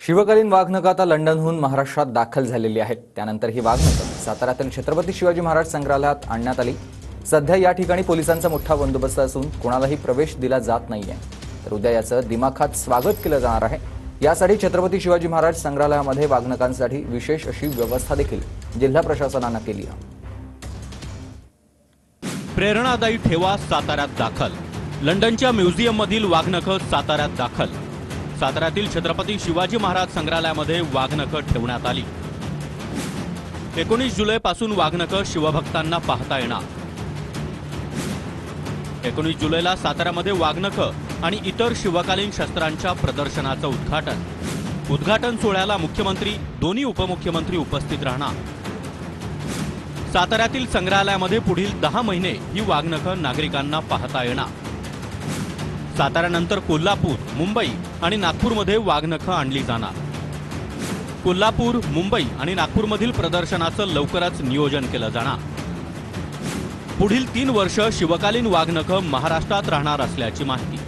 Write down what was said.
शिवकालीन वाघनखं आता लंडनहून महाराष्ट्रात दाखल झालेली आहेत। त्यानंतर ही वाघनखं साताऱ्यातील छत्रपती शिवाजी महाराज संग्रहालयात आणण्यात आली। सध्या या ठिकाणी पोलिसांचा मोठा बंदोबस्त असून कोणालाही प्रवेश दिला जात नाहीये। तर उद्या याचं दिमाखात स्वागत केलं जाणार आहे। यासाठी छत्रपती शिवाजी महाराज संग्रहालयामध्ये वाघनखांसाठी विशेष अशी व्यवस्था देखील जिल्हा प्रशासनाने केली आहे। प्रेरणादायी ठेवा साताऱ्यात दाखल। लंडनच्या म्युझियममधील वाघनखं साताऱ्यात दाखल। साताऱ्यातील छत्रपती शिवाजी महाराज संग्रहालयामध्ये वाघनखं ठेवण्यात आली। 19 जुलैपासून वाघनखं शिवभक्तांना पाहता येणार। 19 जुलैला साताऱ्यामध्ये वाघनखं आणि इतर शिवकालीन शस्त्रांच्या प्रदर्शनाचं उद्घाटन सोहळ्याला मुख्यमंत्री, दोन्ही उपमुख्यमंत्री उपस्थित राहणार। साताऱ्यातील संग्रहालयामध्ये पुढील 10 महिने ही वाघनखं नागरिकांना पाहता येणार। साताऱ्यानंतर कोल्हापूर, मुंबई आणि नागपूरमध्ये वाघनखं आणली जाणार। कोल्हापूर, मुंबई आणि नागपूरमधील प्रदर्शनाचं लवकरच नियोजन केलं जाणार। पुढील 3 वर्ष शिवकालीन वाघनखं महाराष्ट्रात राहणार असल्याची माहिती।